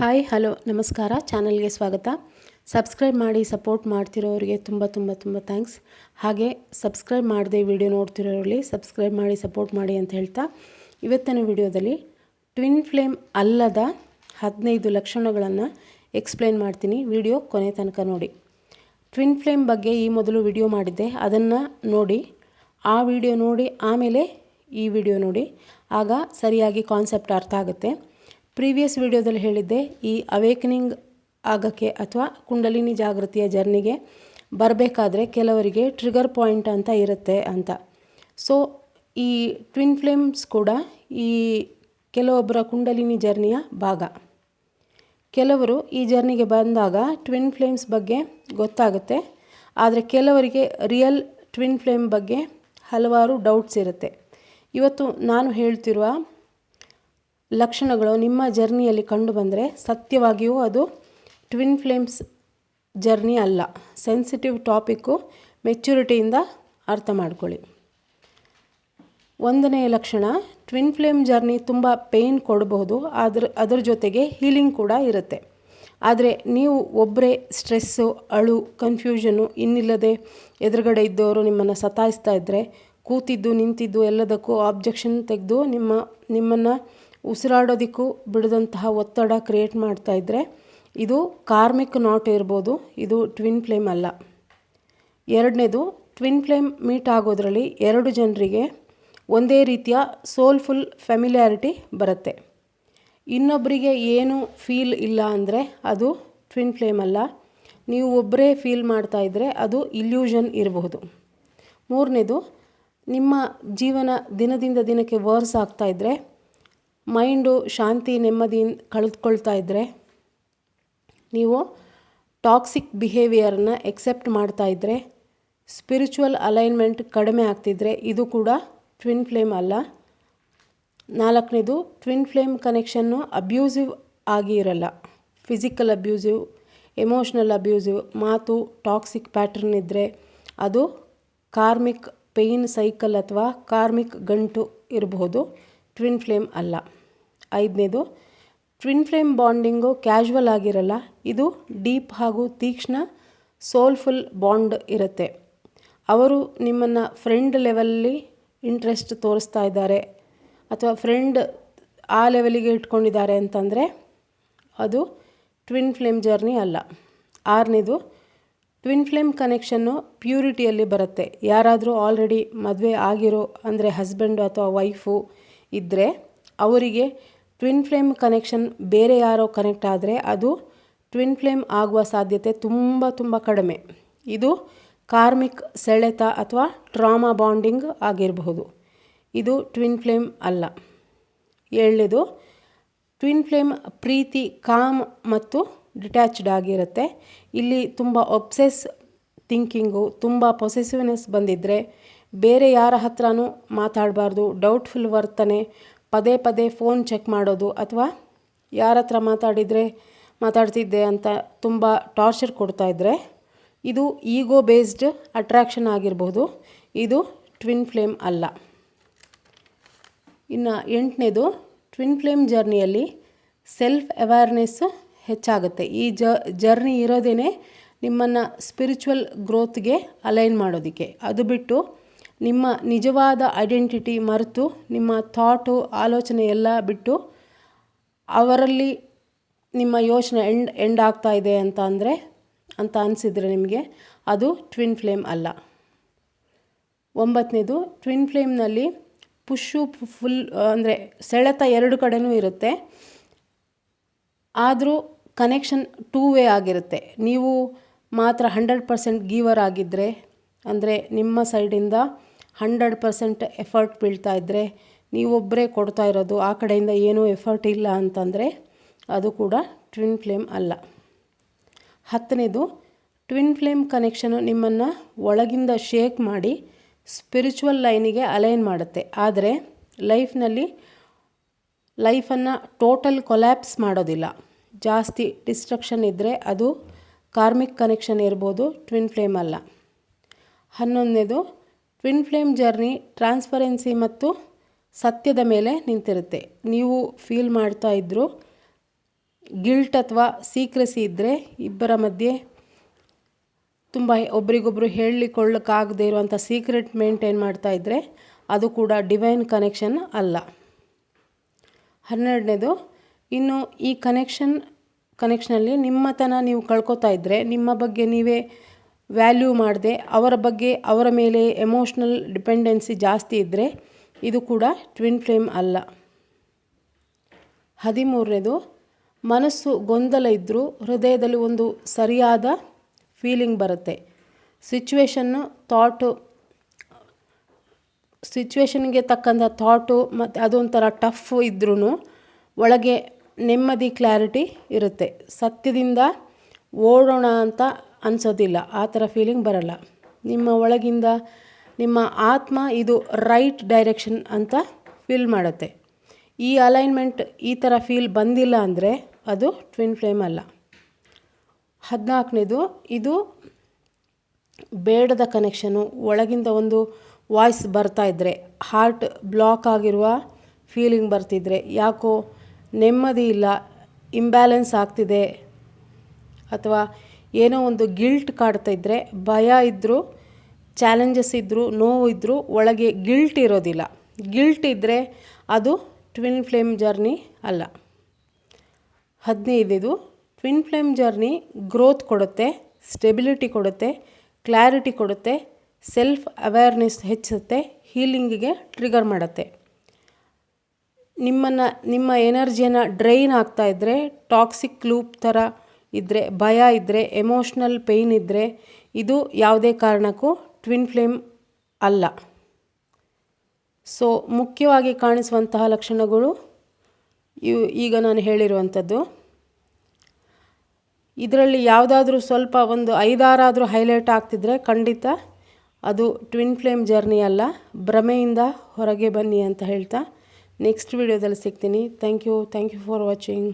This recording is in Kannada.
ಹಾಯ್ ಹಲೋ ನಮಸ್ಕಾರ. ಚಾನಲ್ಗೆ ಸ್ವಾಗತ. ಸಬ್ಸ್ಕ್ರೈಬ್ ಮಾಡಿ ಸಪೋರ್ಟ್ ಮಾಡ್ತಿರೋರಿಗೆ ತುಂಬ ಥ್ಯಾಂಕ್ಸ್. ಹಾಗೆ ಸಬ್ಸ್ಕ್ರೈಬ್ ಮಾಡದೆ ವಿಡಿಯೋ ನೋಡ್ತಿರೋರಲ್ಲಿ ಸಬ್ಸ್ಕ್ರೈಬ್ ಮಾಡಿ ಸಪೋರ್ಟ್ ಮಾಡಿ ಅಂತ ಹೇಳ್ತಾ, ಇವತ್ತಿನ ವಿಡಿಯೋದಲ್ಲಿ ಟ್ವಿನ್ ಫ್ಲೇಮ್ ಅಲ್ಲದ 15 ಲಕ್ಷಣಗಳನ್ನು ಎಕ್ಸ್ಪ್ಲೇನ್ ಮಾಡ್ತೀನಿ. ವಿಡಿಯೋ ಕೊನೆ ತನಕ ನೋಡಿ. ಟ್ವಿನ್ ಫ್ಲೇಮ್ ಬಗ್ಗೆ ಈ ಮೊದಲು ವಿಡಿಯೋ ಮಾಡಿದ್ದೆ, ಅದನ್ನು ನೋಡಿ. ಆ ವಿಡಿಯೋ ನೋಡಿ ಆಮೇಲೆ ಈ ವಿಡಿಯೋ ನೋಡಿ, ಆಗ ಸರಿಯಾಗಿ ಕಾನ್ಸೆಪ್ಟ್ ಅರ್ಥ ಆಗುತ್ತೆ. ಪ್ರೀವಿಯಸ್ ವಿಡಿಯೋದಲ್ಲಿ ಹೇಳಿದ್ದೆ, ಈ ಅವೇಕನಿಂಗ್ ಆಗೋಕ್ಕೆ ಅಥವಾ ಕುಂಡಲಿನಿ ಜಾಗೃತಿಯ ಜರ್ನಿಗೆ ಬರಬೇಕಾದ್ರೆ ಕೆಲವರಿಗೆ ಟ್ರಿಗರ್ ಪಾಯಿಂಟ್ ಅಂತ ಇರುತ್ತೆ ಅಂತ. ಸೊ ಈ ಟ್ವಿನ್ ಫ್ಲೇಮ್ಸ್ ಕೂಡ ಈ ಕೆಲವೊಬ್ಬರ ಕುಂಡಲಿನಿ ಜರ್ನಿಯ ಭಾಗ. ಕೆಲವರು ಈ ಜರ್ನಿಗೆ ಬಂದಾಗ ಟ್ವಿನ್ ಫ್ಲೇಮ್ಸ್ ಬಗ್ಗೆ ಗೊತ್ತಾಗುತ್ತೆ, ಆದರೆ ಕೆಲವರಿಗೆ ರಿಯಲ್ ಟ್ವಿನ್ ಫ್ಲೇಮ್ ಬಗ್ಗೆ ಹಲವಾರು ಡೌಟ್ಸ್ ಇರುತ್ತೆ. ಇವತ್ತು ನಾನು ಹೇಳ್ತಿರುವ ಲಕ್ಷಣಗಳು ನಿಮ್ಮ ಜರ್ನಿಯಲ್ಲಿ ಕಂಡು ಬಂದರೆ ಸತ್ಯವಾಗಿಯೂ ಅದು ಟ್ವಿನ್ ಫ್ಲೇಮ್ಸ್ ಜರ್ನಿ ಅಲ್ಲ. ಸೆನ್ಸಿಟಿವ್ ಟಾಪಿಕ್ಕು, ಮೆಚ್ಯೂರಿಟಿಯಿಂದ ಅರ್ಥ ಮಾಡ್ಕೊಳ್ಳಿ. 1ನೇ ಲಕ್ಷಣ, ಟ್ವಿನ್ ಫ್ಲೇಮ್ ಜರ್ನಿ ತುಂಬ ಪೇಯ್ನ್ ಕೊಡಬಹುದು, ಅದ್ರ ಜೊತೆಗೆ ಹೀಲಿಂಗ್ ಕೂಡ ಇರುತ್ತೆ. ಆದರೆ ನೀವು ಒಬ್ಬರೇ ಸ್ಟ್ರೆಸ್ಸು, ಅಳು, ಕನ್ಫ್ಯೂಷನು ಇನ್ನಿಲ್ಲದೆ ಎದುರುಗಡೆ ಇದ್ದವರು ನಿಮ್ಮನ್ನು ಸತಾಯಿಸ್ತಾ ಇದ್ದರೆ, ಕೂತಿದ್ದು ನಿಂತಿದ್ದು ಎಲ್ಲದಕ್ಕೂ ಆಬ್ಜೆಕ್ಷನ್ ತೆಗೆದು ನಿಮ್ಮನ್ನು ಉಸಿರಾಡೋದಕ್ಕೂ ಬಿಡದಂತಹ ಒತ್ತಡ ಕ್ರಿಯೇಟ್ ಮಾಡ್ತಾ ಇದ್ದರೆ, ಇದು ಕಾರ್ಮಿಕ್ ನಾಟ್ ಇರ್ಬೋದು, ಇದು ಟ್ವಿನ್ ಫ್ಲೇಮ್ ಅಲ್ಲ. 2ನೇದು, ಟ್ವಿನ್ ಫ್ಲೇಮ್ ಮೀಟ್ ಆಗೋದ್ರಲ್ಲಿ 2 ಜನರಿಗೆ ಒಂದೇ ರೀತಿಯ ಸೋಲ್ಫುಲ್ ಫೆಮಿಲಿಯಾರಿಟಿ ಬರುತ್ತೆ. ಇನ್ನೊಬ್ಬರಿಗೆ ಏನು ಫೀಲ್ ಇಲ್ಲ ಅಂದರೆ ಅದು ಟ್ವಿನ್ ಫ್ಲೇಮ್ ಅಲ್ಲ. ನೀವು ಒಬ್ಬರೇ ಫೀಲ್ ಮಾಡ್ತಾ ಇದ್ದರೆ ಅದು ಇಲ್ಯೂಷನ್ ಇರಬಹುದು. 3ನೇದು, ನಿಮ್ಮ ಜೀವನ ದಿನದಿಂದ ದಿನಕ್ಕೆ ವರ್ಸ್ ಆಗ್ತಾ ಇದ್ದರೆ, ಮೈಂಡು ಶಾಂತಿ ನೆಮ್ಮದಿ ಕಳೆದುಕೊಳ್ತಾ ಇದ್ದರೆ, ನೀವು ಟಾಕ್ಸಿಕ್ ಬಿಹೇವಿಯರನ್ನ ಎಕ್ಸೆಪ್ಟ್ ಮಾಡ್ತಾ ಇದ್ದರೆ, ಸ್ಪಿರಿಚುವಲ್ ಅಲೈನ್ಮೆಂಟ್ ಕಡಿಮೆ ಆಗ್ತಿದ್ರೆ, ಇದು ಕೂಡ ಟ್ವಿನ್ ಫ್ಲೇಮ್ ಅಲ್ಲ. 4ನೇದು, ಟ್ವಿನ್ ಫ್ಲೇಮ್ ಕನೆಕ್ಷನ್ನು ಅಬ್ಯೂಸಿವ್ ಆಗಿ ಇರಲ್ಲ. ಫಿಸಿಕಲ್ ಅಬ್ಯೂಸಿವ್, ಎಮೋಷ್ನಲ್ ಅಬ್ಯೂಸಿವ್, ಮಾತು ಟಾಕ್ಸಿಕ್ ಪ್ಯಾಟ್ರನ್ ಇದ್ದರೆ ಅದು ಕಾರ್ಮಿಕ್ ಪೇಯ್ನ್ ಸೈಕಲ್ ಅಥವಾ ಕಾರ್ಮಿಕ್ ಗಂಟು ಇರಬಹುದು, ಟ್ವಿನ್ ಫ್ಲೇಮ್ ಅಲ್ಲ. 5ನೇದು, ಟ್ವಿನ್ ಫ್ಲೇಮ್ ಬಾಂಡಿಂಗು ಕ್ಯಾಶುವಲ್ ಆಗಿರಲ್ಲ, ಇದು ಡೀಪ್ ಹಾಗೂ ತೀಕ್ಷ್ಣ ಸೋಲ್ಫುಲ್ ಬಾಂಡ್ ಇರುತ್ತೆ. ಅವರು ನಿಮ್ಮನ್ನು ಫ್ರೆಂಡ್ ಲೆವೆಲ್ಲಿ ಇಂಟ್ರೆಸ್ಟ್ ತೋರಿಸ್ತಾ ಇದ್ದಾರೆ ಅಥವಾ ಫ್ರೆಂಡ್ ಆ ಲೆವೆಲಿಗೆ ಇಟ್ಕೊಂಡಿದ್ದಾರೆ ಅಂತಂದರೆ ಅದು ಟ್ವಿನ್ ಫ್ಲೇಮ್ ಜರ್ನಿ ಅಲ್ಲ. 6ನೇದು, ಟ್ವಿನ್ ಫ್ಲೇಮ್ ಕನೆಕ್ಷನ್ನು ಪ್ಯೂರಿಟಿಯಲ್ಲಿ ಬರುತ್ತೆ. ಯಾರಾದರೂ ಆಲ್ರೆಡಿ ಮದುವೆ ಆಗಿರೋ ಅಂದರೆ ಹಸ್ಬೆಂಡು ಅಥವಾ ವೈಫು ಇದ್ದರೆ ಅವರಿಗೆ ಟ್ವಿನ್ ಫ್ಲೇಮ್ ಕನೆಕ್ಷನ್ ಬೇರೆ ಯಾರೋ ಕನೆಕ್ಟ್ ಆದರೆ ಅದು ಟ್ವಿನ್ ಫ್ಲೇಮ್ ಆಗುವ ಸಾಧ್ಯತೆ ತುಂಬ ಕಡಿಮೆ. ಇದು ಕಾರ್ಮಿಕ್ ಸೆಳೆತ ಅಥವಾ ಟ್ರಾಮಾ ಬಾಂಡಿಂಗ್ ಆಗಿರಬಹುದು, ಇದು ಟ್ವಿನ್ ಫ್ಲೇಮ್ ಅಲ್ಲ. 7ನೇದು, ಟ್ವಿನ್ ಫ್ಲೇಮ್ ಪ್ರೀತಿ ಕಾಮ್ ಮತ್ತು ಡಿಟ್ಯಾಚ್ಡ್ ಆಗಿರುತ್ತೆ. ಇಲ್ಲಿ ತುಂಬ ಒಬ್ಸೆಸ್ ಥಿಂಕಿಂಗು, ತುಂಬ ಪೊಸೆಸಿವ್ನೆಸ್ ಬಂದಿದ್ದರೆ, ಬೇರೆ ಯಾರ ಹತ್ರನೂ ಮಾತಾಡಬಾರ್ದು, ಡೌಟ್ಫುಲ್ ವರ್ತನೆ, ಪದೇ ಫೋನ್ ಚೆಕ್ ಮಾಡೋದು ಅಥವಾ ಯಾರ ಹತ್ರ ಮಾತಾಡ್ತಿದ್ದೆ ಅಂತ ತುಂಬ ಟಾರ್ಚರ್ ಕೊಡ್ತಾ ಇದ್ದರೆ, ಇದು ಈಗೋ ಬೇಸ್ಡ್ ಅಟ್ರಾಕ್ಷನ್ ಆಗಿರಬಹುದು, ಇದು ಟ್ವಿನ್ ಫ್ಲೇಮ್ ಅಲ್ಲ. ಇನ್ನು 8ನೇದು, ಟ್ವಿನ್ ಫ್ಲೇಮ್ ಜರ್ನಿಯಲ್ಲಿ ಸೆಲ್ಫ್ ಅವೇರ್ನೆಸ್ಸು ಹೆಚ್ಚಾಗುತ್ತೆ. ಈ ಜರ್ನಿ ಇರೋದೇ ನಿಮ್ಮನ್ನು ಸ್ಪಿರಿಚುವಲ್ ಗ್ರೋತ್ಗೆ ಅಲೈನ್ ಮಾಡೋದಕ್ಕೆ. ಅದು ಬಿಟ್ಟು ನಿಮ್ಮ ನಿಜವಾದ ಐಡೆಂಟಿಟಿ ಮರೆತು ನಿಮ್ಮ ಥಾಟು ಆಲೋಚನೆ ಎಲ್ಲ ಬಿಟ್ಟು ಅವರಲ್ಲಿ ನಿಮ್ಮ ಯೋಚನೆ ಎಂಡ್ ಆಗ್ತಾ ಇದೆ ಅಂತ ಅನಿಸಿದರೆ ನಿಮಗೆ, ಅದು ಟ್ವಿನ್ ಫ್ಲೇಮ್ ಅಲ್ಲ. 9ನೇದು, ಟ್ವಿನ್ ಫ್ಲೇಮ್ನಲ್ಲಿ ಪುಷು ಫುಲ್ ಅಂದರೆ ಸೆಳೆತ 2 ಕಡೆನೂ ಇರುತ್ತೆ, ಆದರೂ ಕನೆಕ್ಷನ್ 2 ವೇ ಆಗಿರುತ್ತೆ. ನೀವು ಮಾತ್ರ 100% ಗೀವರ್ ಆಗಿದ್ದರೆ, ಅಂದರೆ ನಿಮ್ಮ ಸೈಡಿಂದ 100% ಎಫರ್ಟ್ ಬೀಳ್ತಾ ಇದ್ದರೆ, ನೀವೊಬ್ಬರೇ ಕೊಡ್ತಾ ಇರೋದು, ಆ ಕಡೆಯಿಂದ ಏನೂ ಎಫರ್ಟ್ ಇಲ್ಲ ಅಂತಂದರೆ ಅದು ಕೂಡ ಟ್ವಿನ್ ಫ್ಲೇಮ್ ಅಲ್ಲ. 10ನೇದು, ಟ್ವಿನ್ ಫ್ಲೇಮ್ ಕನೆಕ್ಷನು ನಿಮ್ಮನ್ನು ಒಳಗಿಂದ ಶೇಕ್ ಮಾಡಿ ಸ್ಪಿರಿಚುವಲ್ ಲೈನಿಗೆ ಅಲೈನ್ ಮಾಡುತ್ತೆ, ಆದರೆ ಲೈಫನ್ನು ಟೋಟಲ್ ಕೊಲ್ಯಾಪ್ಸ್ ಮಾಡೋದಿಲ್ಲ. ಜಾಸ್ತಿ ಡಿಸ್ಟ್ರಕ್ಷನ್ ಇದ್ದರೆ ಅದು ಕಾರ್ಮಿಕ್ ಕನೆಕ್ಷನ್ ಇರ್ಬೋದು, ಟ್ವಿನ್ ಫ್ಲೇಮ್ ಅಲ್ಲ. 11ನೇದು, ಟ್ವಿನ್ ಫ್ಲೇಮ್ ಜರ್ನಿ ಟ್ರಾನ್ಸ್ಪರೆನ್ಸಿ ಮತ್ತು ಸತ್ಯದ ಮೇಲೆ ನಿಂತಿರುತ್ತೆ. ನೀವು ಫೀಲ್ ಮಾಡ್ತಾ ಇದ್ದರೂ ಗಿಲ್ಟ್ ಅಥವಾ ಸೀಕ್ರೆಸಿ ಇದ್ದರೆ, ಇಬ್ಬರ ಮಧ್ಯೆ ತುಂಬ ಒಬ್ರಿಗೊಬ್ರು ಹೇಳಿಕೊಳ್ಳಕ್ಕಾಗದೇ ಇರುವಂಥ ಸೀಕ್ರೆಟ್ ಮೇಂಟೈನ್ ಮಾಡ್ತಾ ಇದ್ದರೆ ಅದು ಕೂಡ ಡಿವೈನ್ ಕನೆಕ್ಷನ್ ಅಲ್ಲ. 12ನೇದು, ಇನ್ನು ಈ ಕನೆಕ್ಷನಲ್ಲಿ ನಿಮ್ಮತನ ನೀವು ಕಳ್ಕೊತಾ ಇದ್ದರೆ, ನಿಮ್ಮ ಬಗ್ಗೆ ನೀವೇ ವ್ಯಾಲ್ಯೂ ಮಾಡದೆ ಅವರ ಬಗ್ಗೆ ಅವರ ಮೇಲೆ ಎಮೋಷ್ನಲ್ ಡಿಪೆಂಡೆನ್ಸಿ ಜಾಸ್ತಿ ಇದ್ದರೆ ಇದು ಕೂಡ ಟ್ವಿನ್ ಫ್ಲೇಮ್ ಅಲ್ಲ. 13ನೇದು, ಮನಸ್ಸು ಗೊಂದಲ ಇದ್ದರೂ ಹೃದಯದಲ್ಲಿ ಒಂದು ಸರಿಯಾದ ಫೀಲಿಂಗ್ ಬರುತ್ತೆ. ಸಿಚುವೇಶನ್ಗೆ ತಕ್ಕಂಥ ಥಾಟು ಮತ್ತು ಅದೊಂಥರ ಟಫ್ ಇದ್ರೂ ಒಳಗೆ ನೆಮ್ಮದಿ ಕ್ಲಾರಿಟಿ ಇರುತ್ತೆ. ಸತ್ಯದಿಂದ ಓಡೋಣ ಅಂತ ಅನಿಸೋದಿಲ್ಲ, ಆ ಥರ ಫೀಲಿಂಗ್ ಬರಲ್ಲ. ನಿಮ್ಮ ಒಳಗಿಂದ ನಿಮ್ಮ ಆತ್ಮ ಇದು ರೈಟ್ ಡೈರೆಕ್ಷನ್ ಅಂತ ಫೀಲ್ ಮಾಡುತ್ತೆ. ಈ ಅಲೈನ್ಮೆಂಟ್ ಈ ಥರ ಫೀಲ್ ಬಂದಿಲ್ಲ ಅಂದರೆ ಅದು ಟ್ವಿನ್ ಫ್ಲೇಮ್ ಅಲ್ಲ. 14ನೇದು, ಇದು ಬೇಡದ ಕನೆಕ್ಷನು. ಒಳಗಿಂದ ಒಂದು ವಾಯ್ಸ್ ಬರ್ತಾ ಇದ್ದರೆ, ಹಾರ್ಟ್ ಬ್ಲಾಕ್ ಆಗಿರುವ ಫೀಲಿಂಗ್ ಬರ್ತಿದ್ರೆ, ಯಾಕೋ ನೆಮ್ಮದಿ ಇಲ್ಲ, ಇಂಬ್ಯಾಲೆನ್ಸ್ ಆಗ್ತಿದೆ, ಅಥವಾ ಏನೋ ಒಂದು ಗಿಲ್ಟ್ ಕಾಡ್ತಾ ಇದ್ದರೆ, ಭಯ ಇದ್ದರೂ, ಚಾಲೆಂಜಸ್ ಇದ್ದರೂ, ನೋವು ಇದ್ದರೂ ಒಳಗೆ ಗಿಲ್ಟ್ ಇರೋದಿಲ್ಲ. ಗಿಲ್ಟ್ ಇದ್ದರೆ ಅದು ಟ್ವಿನ್ ಫ್ಲೇಮ್ ಜರ್ನಿ ಅಲ್ಲ. 15ನೇದು, ಟ್ವಿನ್ ಫ್ಲೇಮ್ ಜರ್ನಿ ಗ್ರೋತ್ ಕೊಡುತ್ತೆ, ಸ್ಟೆಬಿಲಿಟಿ ಕೊಡುತ್ತೆ, ಕ್ಲಾರಿಟಿ ಕೊಡುತ್ತೆ, ಸೆಲ್ಫ್ ಅವೇರ್ನೆಸ್ ಹೆಚ್ಚುತ್ತೆ, ಹೀಲಿಂಗಿಗೆ ಟ್ರಿಗರ್ ಮಾಡುತ್ತೆ. ನಿಮ್ಮ ಎನರ್ಜಿಯನ್ನು ಡ್ರೈನ್ ಆಗ್ತಾ ಇದ್ದರೆ, ಟಾಕ್ಸಿಕ್ ಲೂಪ್ ಥರ ಇದ್ದರೆ, ಭಯ ಇದ್ದರೆ, ಎಮೋಷ್ನಲ್ ಪೇಯ್ನ್ ಇದ್ದರೆ ಇದು ಯಾವುದೇ ಕಾರಣಕ್ಕೂ ಟ್ವಿನ್ ಫ್ಲೇಮ್ ಅಲ್ಲ. ಸೊ ಮುಖ್ಯವಾಗಿ ಕಾಣಿಸುವಂತಹ ಲಕ್ಷಣಗಳು ಈಗ ನಾನು ಹೇಳಿರುವಂಥದ್ದು. ಇದರಲ್ಲಿ ಯಾವುದಾದ್ರೂ ಸ್ವಲ್ಪ ಒಂದು 5-6 ಹೈಲೈಟ್ ಆಗ್ತಿದ್ರೆ ಖಂಡಿತ ಅದು ಟ್ವಿನ್ ಫ್ಲೇಮ್ ಜರ್ನಿ ಅಲ್ಲ, ಭ್ರಮೆಯಿಂದ ಹೊರಗೆ ಬನ್ನಿ ಅಂತ ಹೇಳ್ತಾ ನೆಕ್ಸ್ಟ್ ವಿಡಿಯೋದಲ್ಲಿ ಸಿಗ್ತೀನಿ. Thank you for watching.